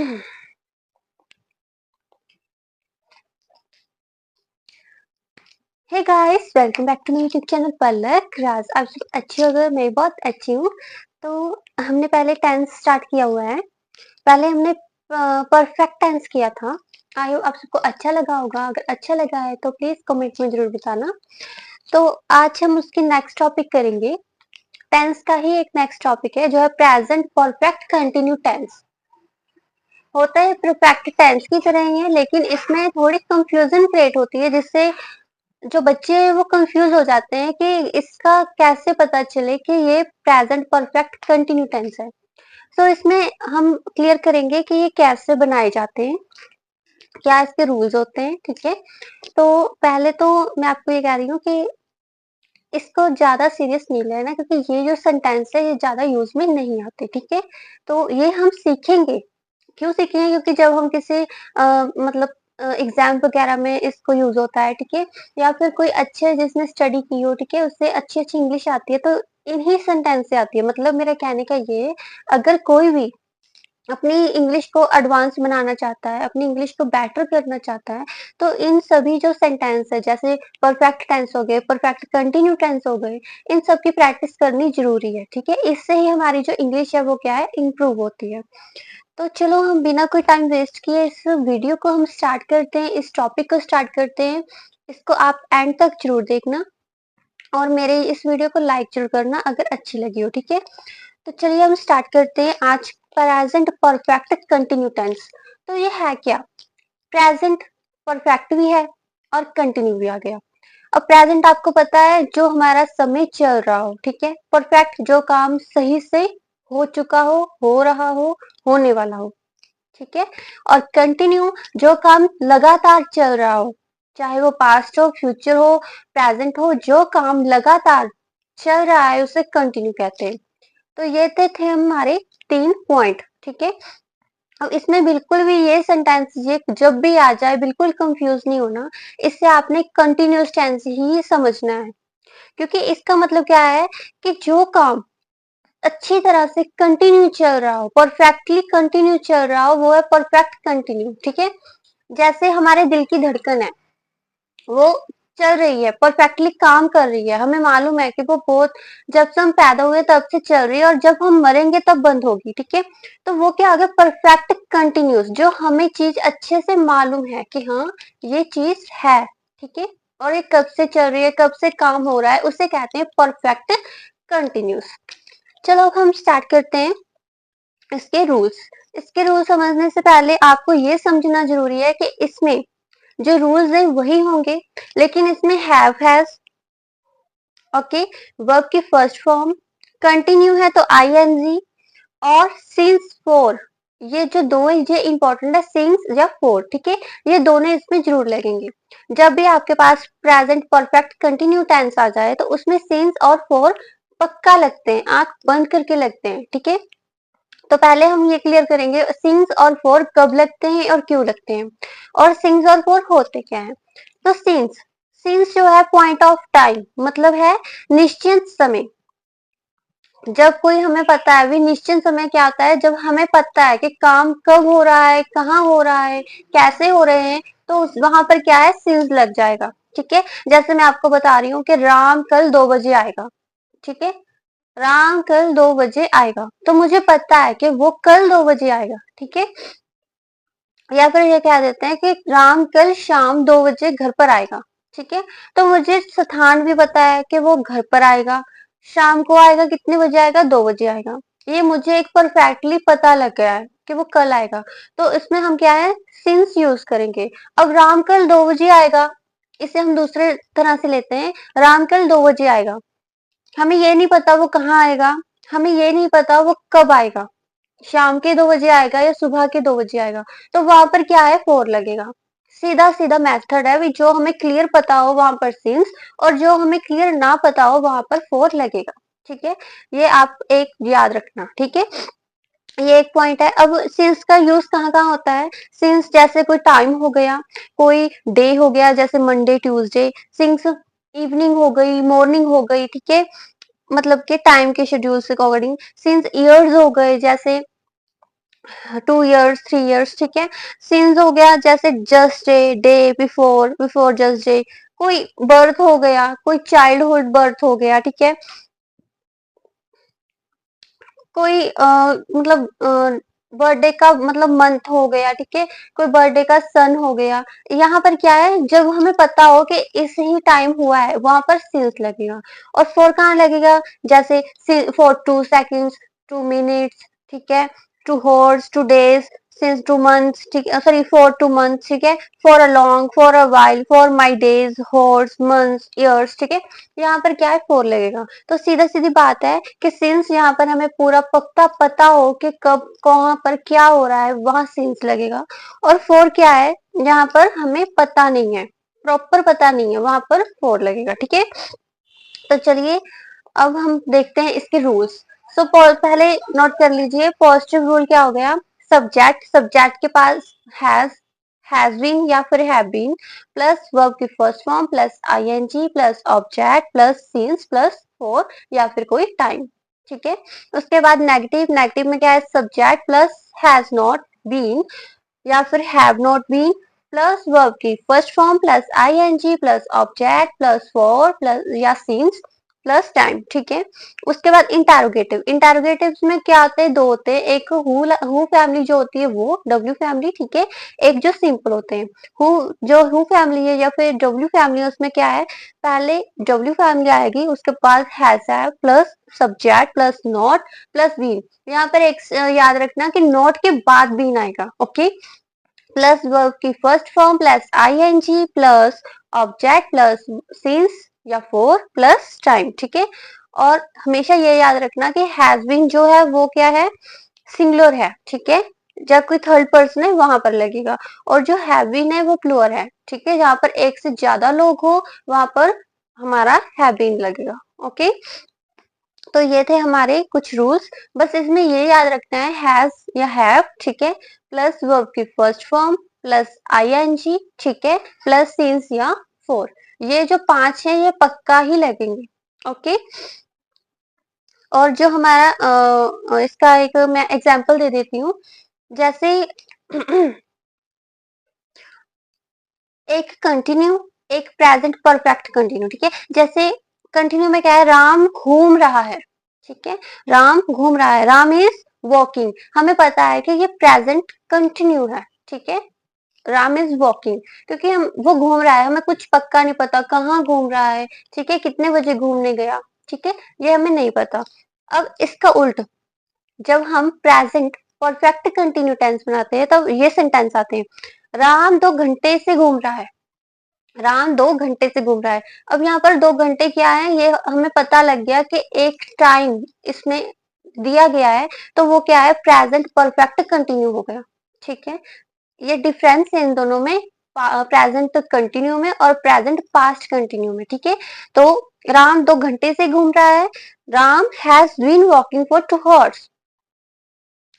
Hey guys, welcome back to my YouTube channel Palak Raj. आप सब अच्छे हो गए, मैं बहुत अच्छी हूँ। तो हमने पहले टेंस स्टार्ट किया हुआ है। पहले हमने परफेक्ट टेंस किया था। आई होप आप सबको अच्छा लगा होगा। अगर अच्छा लगा है तो प्लीज कमेंट में जरूर बताना। तो आज हम उसकी नेक्स्ट टॉपिक करेंगे। टेंस का ही एक नेक्स्ट टॉपिक है जो है प्रेजेंट परफेक्ट कंटिन्यू टेंस। होता है परफेक्ट टेंस की तरह ही है, लेकिन इसमें थोड़ी कंफ्यूजन क्रिएट होती है, जिससे जो बच्चे हैं वो कंफ्यूज हो जाते हैं कि इसका कैसे पता चले कि ये प्रेजेंट परफेक्ट कंटिन्यू टेंस है। तो इसमें हम क्लियर करेंगे कि ये कैसे बनाए जाते हैं, क्या इसके रूल्स होते हैं। ठीक है, तो पहले तो मैं आपको ये कह रही हूँ कि इसको ज्यादा सीरियस नहीं लेना, क्योंकि ये जो सेंटेंस है ये ज्यादा यूज में नहीं आते। ठीक है, तो ये हम सीखेंगे। क्यों सीखेंगे? क्योंकि जब हम किसी मतलब एग्जाम वगैरह में इसको यूज होता है। ठीक है, या फिर कोई अच्छे जिसने स्टडी की हो, ठीक है, उससे अच्छी अच्छी इंग्लिश आती है, तो इन्हीं सेंटेंस से आती है। मतलब मेरा कहने का ये है, अगर कोई भी अपनी इंग्लिश को एडवांस बनाना चाहता है, अपनी इंग्लिश को बेटर करना चाहता है, तो इन सभी जो सेंटेंस है, जैसे परफेक्ट टेंस हो गए, परफेक्ट कंटिन्यू टेंस हो गए, इन सब की प्रैक्टिस करनी जरूरी है। ठीक है, इससे ही हमारी जो इंग्लिश है वो क्या है, इम्प्रूव होती है। तो चलो हम बिना कोई टाइम वेस्ट किए इस वीडियो को हम स्टार्ट करते हैं, इस टॉपिक को स्टार्ट करते हैं। इसको आप एंड तक जरूर देखना और मेरे इस वीडियो को लाइक जरूर करना अगर अच्छी लगी हो। ठीक है, तो चलिए हम स्टार्ट करते हैं आज प्रेजेंट परफेक्ट कंटिन्यू टेंस। तो ये है क्या? प्रेजेंट परफेक्ट भी है और कंटिन्यू भी आ गया। अब प्रेजेंट आपको पता है जो हमारा समय चल रहा हो। ठीक है, परफेक्ट जो काम सही से हो चुका हो रहा हो, होने वाला हो। ठीक है, और कंटिन्यू जो काम लगातार चल रहा हो, चाहे वो पास्ट हो, फ्यूचर हो, प्रेजेंट हो, जो काम लगातार चल रहा है उसे कंटिन्यू कहते हैं। तो ये थे हमारे 3 पॉइंट। ठीक है, अब इसमें बिल्कुल भी ये सेंटेंस ये जब भी आ जाए बिल्कुल कंफ्यूज नहीं होना। इससे आपने कंटिन्यूस टेंस ही समझना है, क्योंकि इसका मतलब क्या है कि जो काम अच्छी तरह से कंटिन्यू चल रहा हो, परफेक्टली कंटिन्यू चल रहा हो, वो है परफेक्ट कंटिन्यू। ठीक है, जैसे हमारे दिल की धड़कन है, वो चल रही है, परफेक्टली काम कर रही है। हमें मालूम है कि वो बहुत, जब से हम पैदा हुए तब से चल रही है और जब हम मरेंगे तब बंद होगी। ठीक है, तो वो क्या आ गया, परफेक्ट कंटिन्यूस। जो हमें चीज अच्छे से मालूम है कि हाँ ये चीज है। ठीक है, और ये कब से चल रही है, कब से काम हो रहा है, उसे कहते हैं परफेक्ट कंटिन्यूस। चलो अब हम स्टार्ट करते हैं इसके रूल्स। इसके रूल समझने से पहले आपको ये समझना जरूरी है कि इसमें जो रूल्स है वही होंगे, लेकिन इसमें हैव हैज, ओके, वर्ब की फर्स्ट फॉर्म, कंटिन्यू है तो आईएनजी, और सिंस फोर। ये जो दो है ये इंपॉर्टेंट है, सिंस या फोर। ठीक है, ये दोनों इसमें जरूर लगेंगे। जब भी आपके पास प्रेजेंट परफेक्ट कंटिन्यू टेंस आ जाए तो उसमें सिंस और फोर पक्का लगते हैं, आंख बंद करके लगते हैं। ठीक है, तो पहले हम ये क्लियर करेंगे सिंस और फोर कब लगते हैं और क्यों लगते हैं, और सिंस और फोर होते क्या है। तो सिंस, सिंस जो है पॉइंट ऑफ टाइम, मतलब है निश्चित समय। जब कोई हमें पता है, भी निश्चित समय क्या आता है, जब हमें पता है कि काम कब हो रहा है, कहाँ हो रहा है, कैसे हो रहे हैं, तो वहां पर क्या है, सिंस लग जाएगा। ठीक है, जैसे मैं आपको बता रही हूँ कि राम कल 2 बजे आएगा। ठीक है, राम कल 2 बजे आएगा, तो मुझे पता है कि वो कल 2 बजे आएगा। ठीक है, या फिर ये कह देते हैं कि राम कल शाम 2 बजे घर पर आएगा। ठीक है, तो मुझे स्थान भी पता है कि वो घर पर आएगा, शाम को आएगा, कितने बजे आएगा, 2 बजे आएगा। ये मुझे एक परफेक्टली पता लग गया है कि वो कल आएगा, तो इसमें हम क्या है, सिंस यूज करेंगे। अब राम कल 2 बजे आएगा, इसे हम दूसरे तरह से लेते हैं, राम कल 2 बजे आएगा। हमें ये नहीं पता वो कहाँ आएगा, हमें ये नहीं पता वो कब आएगा, शाम के 2 बजे आएगा या सुबह के 2 बजे आएगा, तो वहां पर क्या है, फोर लगेगा। सीधा सीधा मेथड है, जो हमें क्लियर पता हो वहां पर सिंस, और जो हमें क्लियर ना पता हो वहां पर फोर लगेगा। ठीक है, ये आप एक याद रखना। ठीक है, ये एक पॉइंट है। अब सिंस का यूज कहाँ कहाँ होता है, सिंस जैसे कोई टाइम हो गया, कोई डे हो गया, जैसे मंडे ट्यूसडे, सिंस इवनिंग हो गई, मॉर्निंग हो गई। ठीक है, मतलब के टाइम के शेड्यूल से अकॉर्डिंग। सिंस ईयर्स हो गए, जैसे 2 इयर्स, 3 इयर्स, ठीक है। सिंस हो गया जैसे just day before, before just day, कोई बर्थ हो गया, कोई चाइल्डहुड बर्थ हो गया, ठीक है। कोई मतलब बर्थडे का मतलब मंथ हो गया, ठीक है। कोई बर्थडे का सन हो गया। यहाँ पर क्या है, जब हमें पता हो कि इस ही टाइम हुआ है वहां पर सिंस लगेगा। और फॉर कहाँ लगेगा, जैसे फॉर 2 सेकेंड्स, 2 मिनट्स, ठीक है। Two hours, 2 days, since 2 months, ठीक है, सॉरी फॉर 2 मंथ्स, ठीक है। For a long, for a while, for my days, hours, months, years, ठीक है। यहाँ पर क्या है, फोर लगेगा। तो सीधा सीधी बात है कि सिंस यहाँ पर हमें पूरा पक्का पता हो कि कब कहाँ पर क्या हो रहा है, वहां सिंस लगेगा। और फोर क्या है, यहाँ पर हमें पता नहीं है, प्रॉपर पता नहीं है, वहां पर फोर लगेगा, ठीक है। तो चलिए अब हम देखते हैं इसके रूल्स। सो पहले नोट कर लीजिए, पॉजिटिव रूल क्या हो गया, सब्जेक्ट, सब्जेक्ट के पास हैज बीन या फिर हैव बीन, प्लस वर्ब की first form, plus ING, plus object, plus since, plus for या फिर कोई टाइम, ठीक है। उसके बाद नेगेटिव, नेगेटिव में क्या है, subject plus has not been या फिर have not been, plus verb की first form, plus ING, plus object, plus for, plus या सीन्स, प्लस टाइम, ठीक है। उसके बाद इंटेरोगेटिव, इंटेरोगेटिव्स में क्या आते हैं, दो होते हैं, एक हु फैमिली जो होती है वो डब्ल्यू फैमिली, ठीक है। एक जो सिंपल होते हैं, हु, जो हु फैमिली है या फिर डब्ल्यू फैमिली है उसमें क्या है, पहले डब्ल्यू फैमिली आएगी, उसके बाद हैज है, plus subject, plus not, plus been. यहाँ पर एक याद रखना कि नॉट के बाद बीन आएगा, ओके। प्लस वर्ब की first form, plus ING, plus object, plus since या फोर, प्लस टाइम, ठीक है। और हमेशा ये याद रखना कि हैज बीन जो है वो क्या है, सिंगुलर है, ठीक है। जब कोई थर्ड पर्सन है वहां पर लगेगा। और जो हैव बीन है वो प्लूरल है, ठीक है। जहां पर एक से ज्यादा लोग हो वहां पर हमारा हैव बीन लगेगा, ओके। तो ये थे हमारे कुछ रूल्स। बस इसमें ये याद रखना है, हैज या हैव, ठीक है, प्लस वर्ब की फर्स्ट फॉर्म, प्लस आईएनजी, ठीक है, प्लस सीन्स या फोर। ये जो पांच है ये पक्का ही लगेंगे, ओके। और जो हमारा इसका एक मैं एग्जांपल दे देती हूँ, जैसे एक कंटिन्यू, एक प्रेजेंट परफेक्ट कंटिन्यू, ठीक है। जैसे कंटिन्यू में क्या है, राम घूम रहा है, ठीक है। राम घूम रहा है, राम इज वॉकिंग, हमें पता है कि ये प्रेजेंट कंटिन्यू है, ठीक है। राम इज वॉकिंग, क्योंकि हम वो घूम रहा है, हमें कुछ पक्का नहीं पता कहाँ घूम रहा है, ठीक है, कितने बजे घूमने गया, ठीक है, ये हमें नहीं पता। अब इसका उल्ट, जब हम प्रेजेंट परफेक्ट कंटिन्यू टेंस बनाते हैं तब ये सेंटेंस आते हैं, राम 2 घंटे से घूम रहा है, राम 2 घंटे से घूम रहा है। अब यहाँ पर 2 घंटे क्या है, ये हमें पता लग गया कि एक टाइम इसमें दिया गया है, तो वो क्या है, प्रेजेंट परफेक्ट कंटिन्यू हो गया, ठीक है। ये डिफरेंस है इन दोनों में, प्रेजेंट कंटिन्यू में और प्रेजेंट पास्ट कंटिन्यू में, ठीक है। तो राम 2 घंटे से घूम रहा है, Ram has been walking for 2 hours,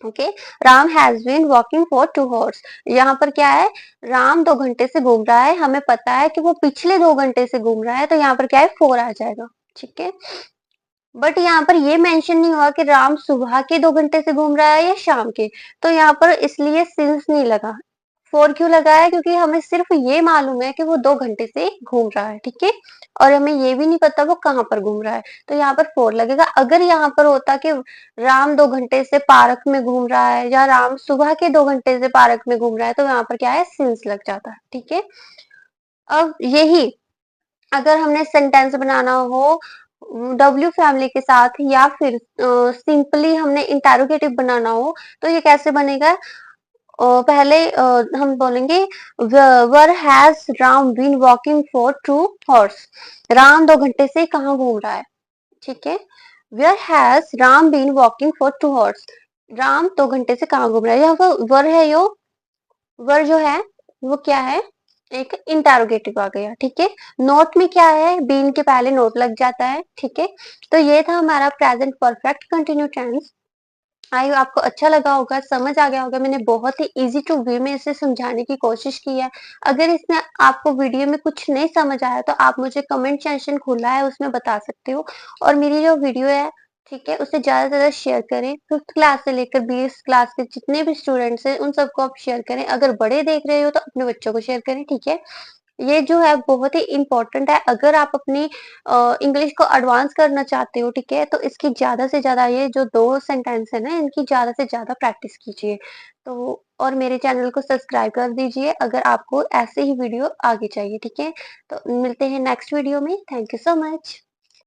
okay. Ram has been walking for 2 hours. यहाँ पर क्या है, राम 2 घंटे से घूम रहा है, हमें पता है कि वो पिछले 2 घंटे से घूम रहा है, तो यहाँ पर क्या है, फोर आ जाएगा, ठीक है। बट यहाँ पर ये मेंशन नहीं हुआ कि राम सुबह के 2 घंटे से घूम रहा है या शाम के, तो यहाँ पर इसलिए सिंस नहीं लगा। फोर क्यों लगा है, क्योंकि हमें सिर्फ ये मालूम है कि वो 2 घंटे से घूम रहा है, ठीक है। और हमें ये भी नहीं पता वो कहाँ पर घूम रहा है, तो यहाँ पर फोर लगेगा। अगर यहाँ पर होता कि राम 2 घंटे से पार्क में घूम रहा है या राम सुबह के 2 घंटे से पार्क में घूम रहा है, तो यहाँ पर क्या है, सिंस लग जाता है, ठीक है। अब यही अगर हमने सेंटेंस बनाना हो डब्ल्यू फैमिली के साथ या फिर सिंपली हमने इंटेरोगेटिव बनाना हो, तो ये कैसे बनेगा, पहले हम बोलेंगे where has Ram been walking for 2 hours, Ram 2 घंटे से कहाँ घूम रहा है, ठीक है। Where has Ram been walking for 2 hours, Ram 2 घंटे से कहाँ घूम रहा है, यहाँ पर वर है, यो वर जो है वो क्या है, एक इंटेरोगेटिव आ गया, ठीक है। नोट में क्या है, बीन के पहले नोट लग जाता है, ठीक है। तो ये था हमारा प्रेजेंट परफेक्ट कंटिन्यू टेंस। आई आपको अच्छा लगा होगा, समझ आ गया होगा, मैंने बहुत ही इजी टू वे में इसे समझाने की कोशिश की है। अगर इसमें आपको वीडियो में कुछ नहीं समझ आया तो आप मुझे कमेंट सेक्शन खुला है उसमें बता सकते हो। और मेरी जो वीडियो है ठीक है? उसे ज़्यादा से ज़्यादा शेयर करें। 5th क्लास से लेकर 20 क्लास के जितने भी स्टूडेंट्स हैं, उन सबको आप शेयर करें। अगर बड़े देख रहे हो तो अपने बच्चों को शेयर करें, ठीक है? ये जो है बहुत ही इम्पोर्टेंट है। अगर आप अपनी इंग्लिश को एडवांस करना चाहते हो, ठीक है? तो इसकी ज़्यादा से ज़्यादा ये जो 2 सेंटेंस है ना, इनकी ज़्यादा से ज़्यादा प्रैक्टिस कीजिए। तो और मेरे चैनल को सब्सक्राइब कर दीजिए अगर आपको ऐसे ही वीडियो आगे चाहिए, ठीक है? तो मिलते हैं नेक्स्ट वीडियो में। Thank you so much.